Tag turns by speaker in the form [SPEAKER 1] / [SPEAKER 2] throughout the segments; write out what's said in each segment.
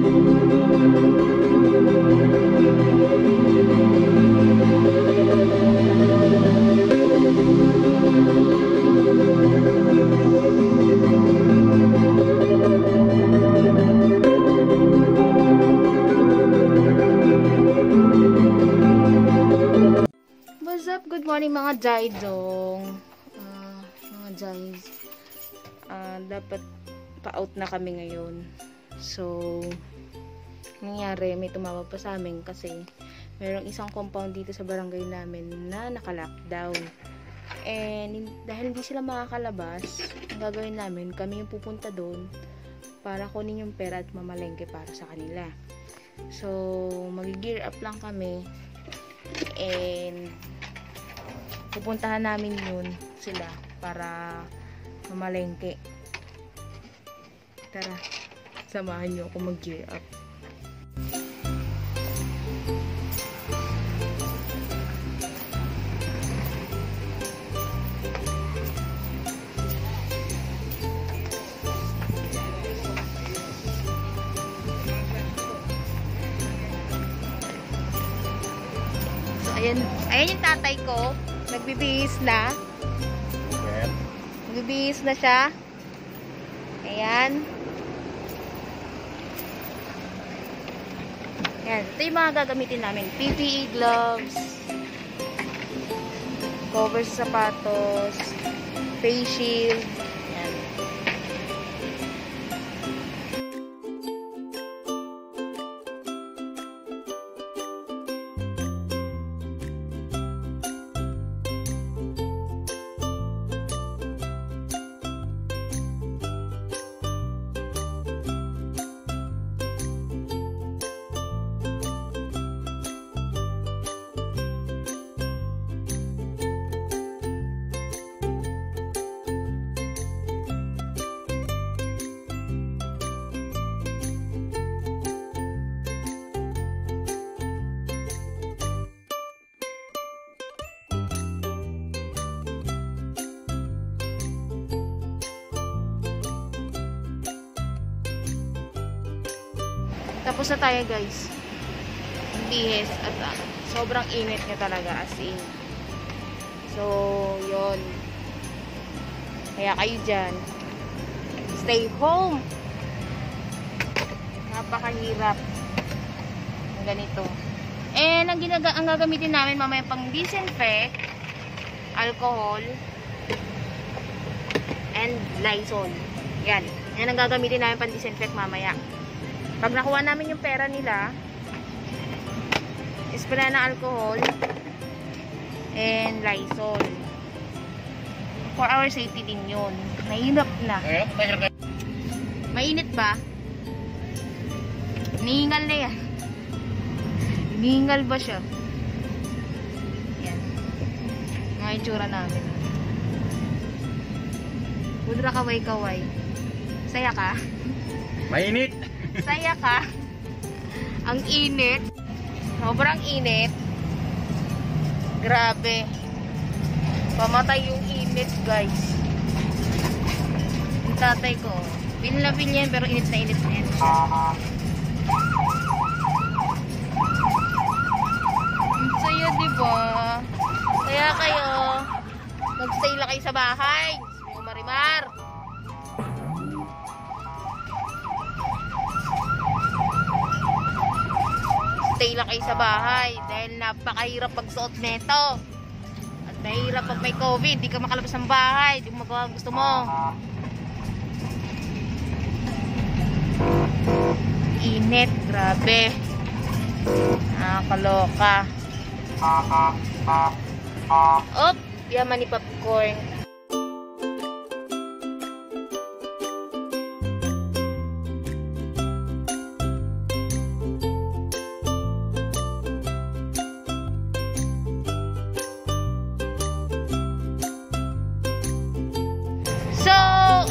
[SPEAKER 1] Good morning mga Jaidong. Mga Jais. Dapat pa-out na kami ngayon. So, nangyari, may tumawag pa sa amin kasi mayroong isang compound dito sa barangay namin na naka-lockdown. And dahil hindi sila makakalabas, ang gagawin namin, kami yung pupunta doon para kunin yung pera at mamalengke para sa kanila. So, mag-gear up lang kami and pupuntahan namin yun sila para mamalengke. Tara, samahan nyo ako mag-gear up. So, ayan yung tatay ko. Nagbibihis na. Nagbibihis na siya. Ayan. Ayan. Ito yung mga gagamitin namin. PPE gloves, covers sa sapatos, face shield. Ayan. Tapos na tayo guys. Bihis at sobrang init niya talaga as in. So, yun. Kaya kayo dyan, stay home. Napakahirap ng ganito. And ang gagamitin namin mamaya pang disinfect, alcohol, and Lysol. Yan. Yan ang gagamitin namin pang disinfect mamaya. Pag nakuha namin yung pera nila, spray na alcohol and Lysol. For our safety din yun. Mahirap na. Mainit ba? Hinihingal na yan. Hinihingal ba siya? Yan. Mga itsura namin. Pudra kaway-kaway. Saya ka?
[SPEAKER 2] Mainit!
[SPEAKER 1] Saya ka? Ang init. Sobrang init. Grabe. Pamatay yung init, guys. Yung tatay ko. Pinlapin yan, pero init na init na yan. Ang saya, diba? Kaya kayo, mag-stay lang kayo sa bahay. Mga marimar. Stay lang kayo sa bahay dahil napakahirap pagsuot neto at mahirap pag may COVID, di ka makalabas ng bahay, di mo magawa ang gusto mo. Init, grabe, nakakaloka. Op, yaman ni popcorn.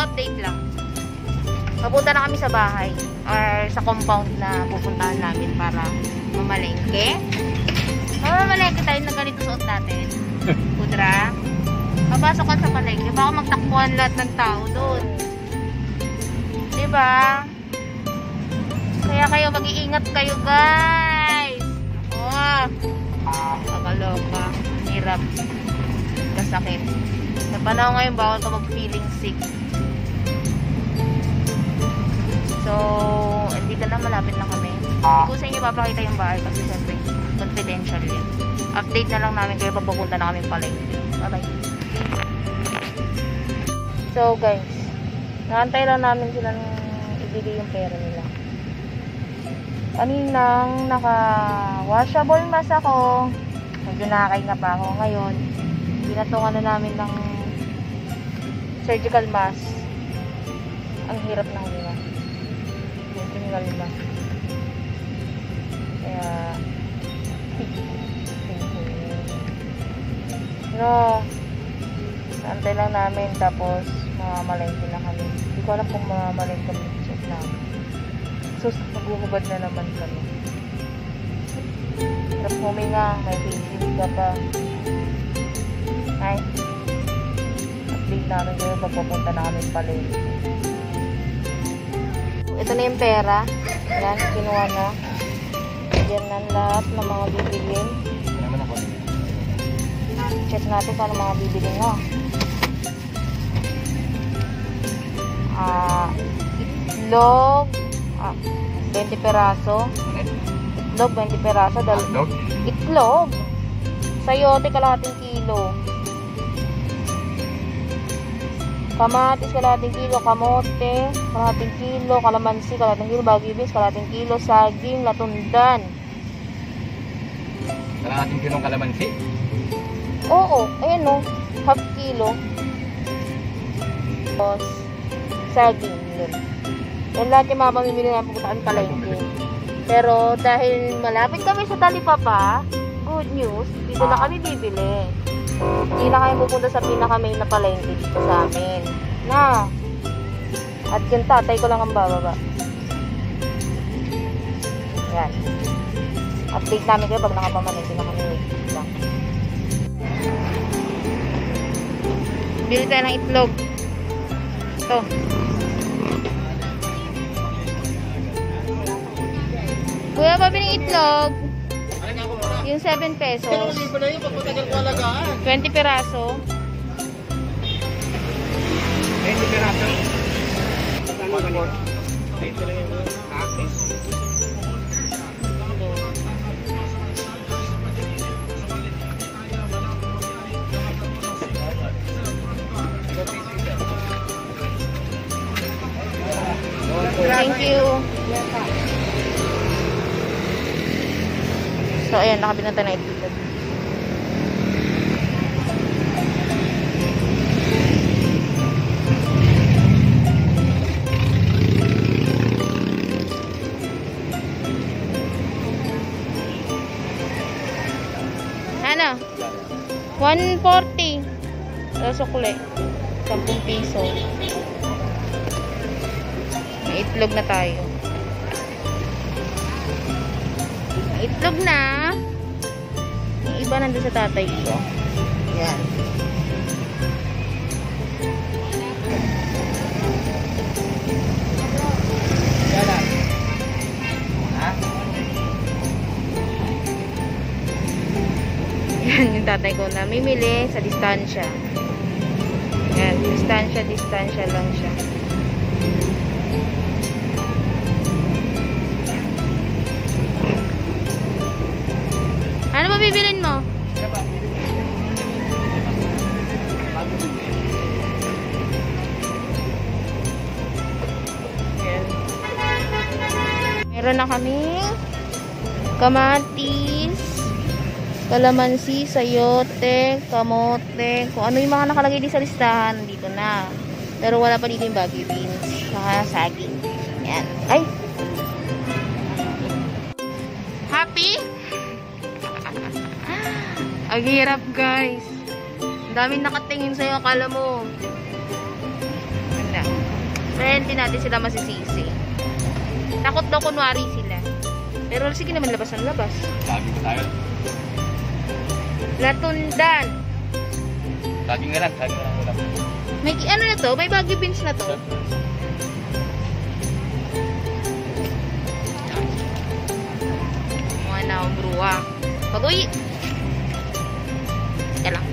[SPEAKER 1] Update lang. Papunta na kami sa bahay or sa compound na pupuntahan namin para mamalengke. Mamalengke tayo na ganito suot natin. Pudra. Papasok ka sa palengke. Baka magtakbuhan lahat ng tao doon. Diba? Kaya kayo, mag-iingat kayo guys. Oh, kakaloka. Hirap. Kasakit. Sa panahon ngayon, bawal ka mag-feeling sick. So, dito na, malapit na kami. Hindi ko sa inyo papakita yung bahay kasi syempre, confidential yan. Update na lang namin kayo pag pupunta na kami palengke. Bye-bye. So, guys, naantay lang namin sila nung ibigay yung pera nila. Kaninang naka-washable mask ako. Medyo nakakainga pa ako. Ngayon, pinatungan na namin ng surgical mask. Ang hirap ng lima. Yung tinggal na. Kaya, no, naantay lang namin. Tapos, mamamalengke na kami. Hindi ko alam kung mamamalengke kami. Check namin. So, naguhubad na naman kami. Hirap huminga. May patient ka pa. Ay. Update namin kayo pag pupunta na kami palengke. Ito na yung pera. Yan, kinuha na. Diyan na lahat ng mga bibilin. Check natin kung ano mga bibilin mo. Itlog 20 peraso. Itlog 20 peraso. Itlog. Sayote kalahating kilo. Kamatis kalahating kilo. Kamote kalahating kilo. Kalamansi kalahating kilo. Baguio beans kalahating kilo. Saging latundan.
[SPEAKER 2] Kalahating kilong kalamansi?
[SPEAKER 1] Oo. Ayan o. Half kilo. Tapos saging yun. Yan lahat yung mga pamimili na pupuntaan palengke. Pero dahil malapit kami sa Talipapa, good news, dito na kami bibili. Hindi na kayo pupunta sa pinaka-main na palengke dito sa amin. Na. At yung tatay ko lang ang bababa. Yan. Update namin kayo pag nakapamalengke na kami. Bili tayo ng itlog. Ito. Kuya, pabiling itlog. Yung 7 pesos. 20 peraso.
[SPEAKER 2] 20 peraso.
[SPEAKER 1] Thank you. So, ayan, nakabili na tayo na itlog. Ano? 140. Sa sukle. 10 piso. May itlog na tayo. May itlog na. Yung iba nandun sa tatay ko. Yan. Yan yung tatay ko na mimili sa distansya. Yan. Distansya lang siya. Ano ba bibilin mo? Yan. Meron na kami kamatis, kalamansi, sayote, kamote, kung ano yung mga nakalagay din sa listahan, dito na. Pero wala pa dito yung Baguio beans, saka saging. Yan. Ay! Happy? Ang hirap, guys. Ang daming nakatingin sa'yo, akala mo. Wala. Pero hindi natin sila masisisi. Takot daw kunwari sila. Pero sige naman, labas ang labas.
[SPEAKER 2] Sabi ko tayo.
[SPEAKER 1] Latundan.
[SPEAKER 2] Saging na lang ulam.
[SPEAKER 1] May ano na to? May Baguio beans na to. Agoy! Teka lang.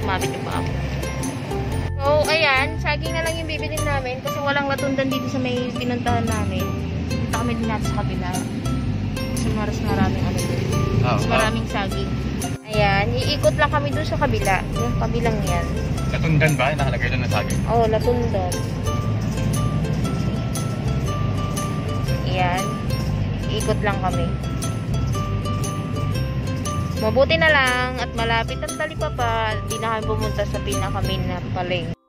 [SPEAKER 1] Kumabit yung paa ko. So, ayan. Saging na lang yung bibilin namin kasi walang latundan dito sa may pinuntahan namin. Punta kami din natin sa kabila. Kasi maraming ano doon. Mas maraming saging. Ayan. Iikot lang kami doon sa kabila. Yung kabilang yan.
[SPEAKER 2] Latundan ba? Nakalagay doon na saging.
[SPEAKER 1] Oo, latundan. Ayan. Iikot lang kami. Mabuti na lang at malapit ang Talipapa, di na kami pumunta sa pinaka-main na palengke.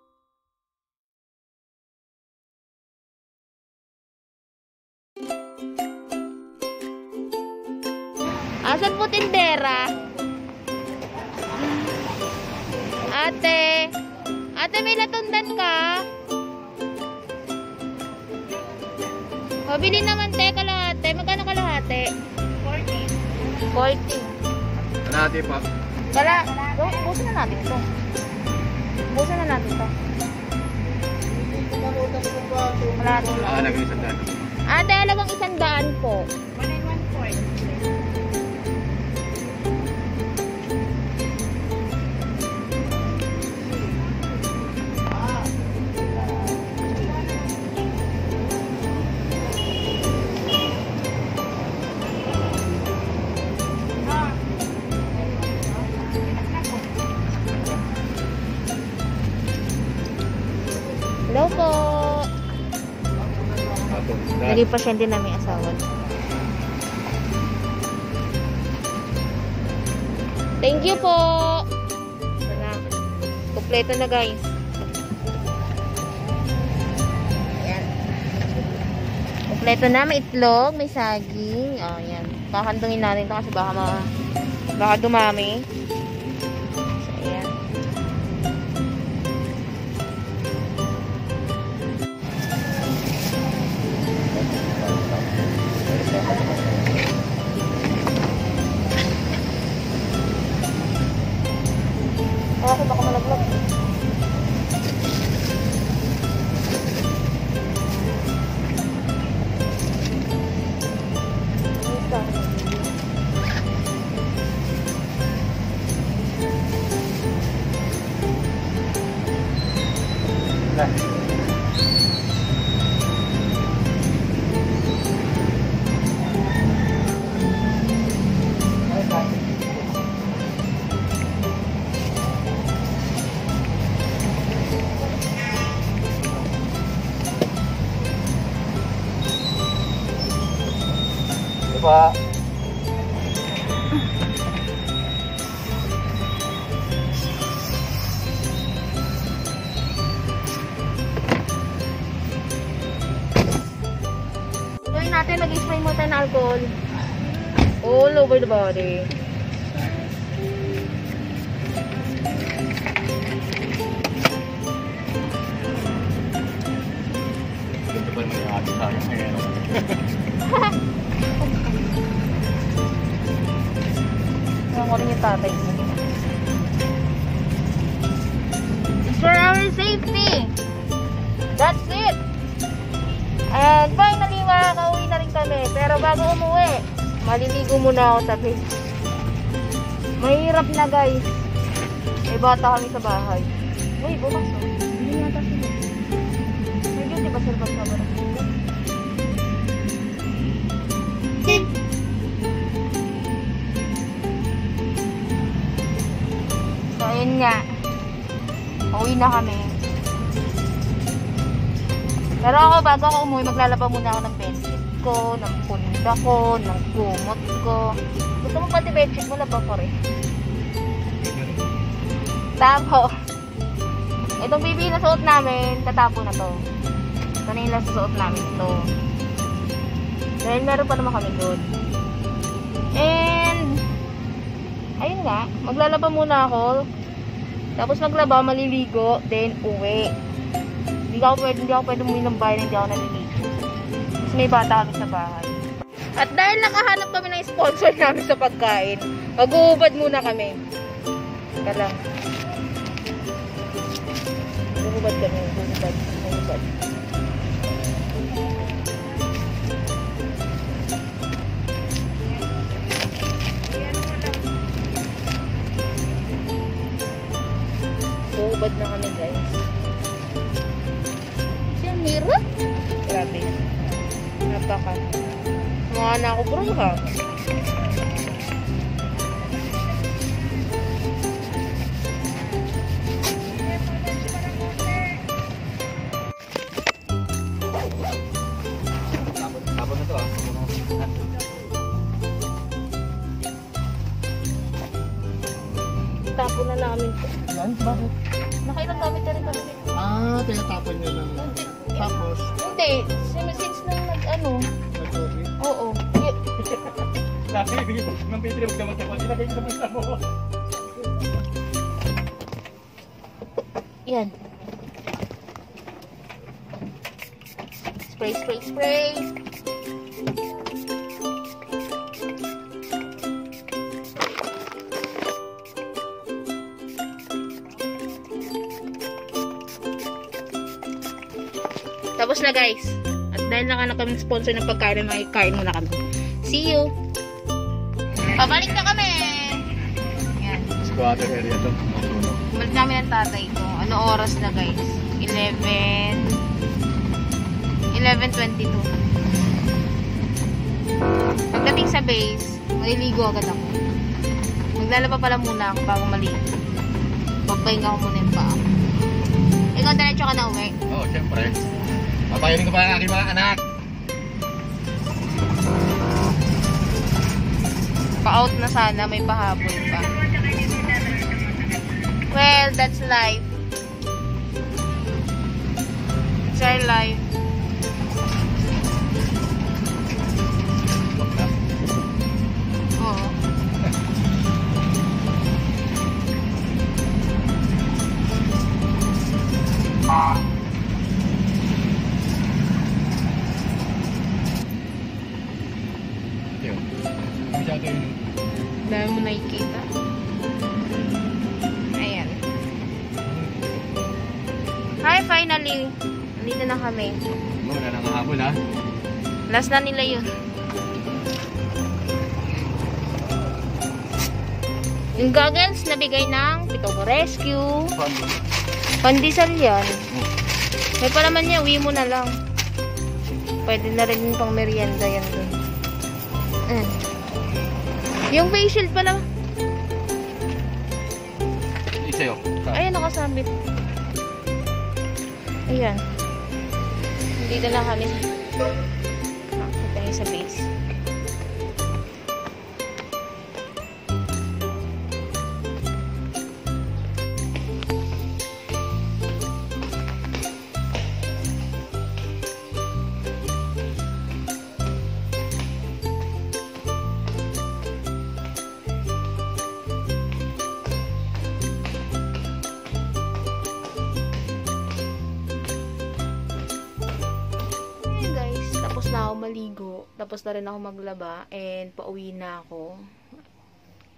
[SPEAKER 1] Asan po tindera? Ate! Ate, may latundan ka? Pabili naman, te, kalahate. Magkano kalahate? 40. 40.
[SPEAKER 2] Kalahati pa.
[SPEAKER 1] Busan na natin ito. Busan na natin ito. Kalahati lang.
[SPEAKER 2] Naging 100.
[SPEAKER 1] Ate, alagang 100 po.
[SPEAKER 3] 1,140.
[SPEAKER 1] Hello po. Naging pasyente namin asawa. Thank you po. Salamat. Kompleto na guys. Ayan. Kompleto na. May itlog, may saging. Oh, yan. Kakandungin natin ito kasi baka dumami. So, ayan. Ako baka malaglag.
[SPEAKER 2] Diba?
[SPEAKER 1] Gawin natin, nag-spray mo tayo ng alcohol. All over the body.
[SPEAKER 2] Ito pa naman yung ating sayang ngayon.
[SPEAKER 1] Ewan ko rin yung tatay mo. It's for our safety. That's it. And finally, makakauwi na rin kami. Pero bago umuwi, maliligo muna ako sa beach. Mahirap na guys. May bata kami sa bahay. Uy, bukas oh. Hindi yata sila. May duty ba sila sa barang? So, ayun nga. Uwi na kami. Pero ako, bago ako umuwi, maglalaba muna ako ng bedsheet ko, ng punda ko, ng kumot ko. Gusto mo pati bedsheet mo, laba ko rin. Tapos, itong bibi na suot namin, tatapo na to. Ito na yung suot namin ito. Dahil meron pa naman kami doon. And, ayun nga, maglalaba muna ako. Tapos maglaba, maliligo, then uwi. Hindi ako pwede umuwi ng bahay na hindi ako naliligo. Kasi may bata kami sa bahay. At dahil nakahanap kami ng sponsor namin sa pagkain, mag-uubad muna kami. Teka lang. Mag-uubad kami. Mag-uubad. nga na ako, bro, ha?
[SPEAKER 2] Tapos na to ah.
[SPEAKER 1] Tapon na namin to.
[SPEAKER 3] Yan, bakit?
[SPEAKER 1] Nakailang gamit na rin kami.
[SPEAKER 3] Tinatapon nyo lang. Tapos,
[SPEAKER 1] Hindi, since nang nag-ano.
[SPEAKER 3] nag-uwi.
[SPEAKER 1] Oo.
[SPEAKER 2] Sabi, ng Pedro, magkamot ako. Ilagay ko sa mo.
[SPEAKER 1] Yan. Spray, spray, spray. Tapos na guys. At dahil nakahanap kami sponsor ng pagkain, may kain muna kami. See you! Pabalik na kami! Yan.
[SPEAKER 2] Squatter area to. Masunog.
[SPEAKER 1] Balik namin ang tatay ko. Ano oras na guys? 11:22. Pagdating sa base, maliligo agad ako. Maglalaba pala muna ako bago maligo. Pagpahinga ko muna yung paa. Ikaw diretso ka na uwi.
[SPEAKER 2] Oo, syempre. Papayarin ko pa ang aking mga anak.
[SPEAKER 1] Pa-out na sana, may pahabol pa. Well, that's life. It's our life. Oo.
[SPEAKER 2] Yun. Masyado yun.
[SPEAKER 1] Dahil mo nakikita. Ayan. Hi, finally. Nandito na kami.
[SPEAKER 2] Wala nang habol ha.
[SPEAKER 1] Last na nila yun. Yung goggles na bigay ng Pitogo Rescue. Pandesal yan. May pa naman niya, uwi mo na lang. Pwede na rin yung pang merienda yan dun. Yung face shield pala.
[SPEAKER 2] Isa yun.
[SPEAKER 1] Ayan, nakasabit. Ayan. Dito na kami. Ito tayo sa base. Tapos na ako maligo, tapos na rin ako maglaba, and pauwi na ako.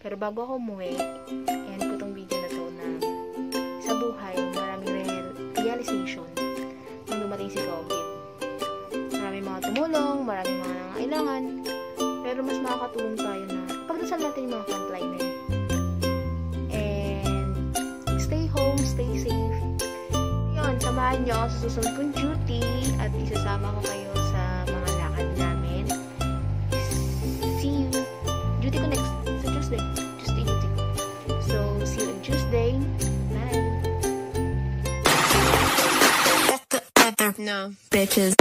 [SPEAKER 1] Pero bago ako umuwi, end ko tong video na to na sa buhay, maraming realization nung dumating si COVID. Maraming mga tumulong, maraming mga nangailangan, pero mas makakatulong tayo na pagdasal natin yung mga frontliner. And stay home, stay safe. Yun, samahan nyo ako sa susunod kong duty at isasama ko kayo sa mga lakad namin. See you. Duty ko next sa Tuesday. Tuesday duty ko. So, see you on Tuesday. Bye.
[SPEAKER 4] No. Bitches.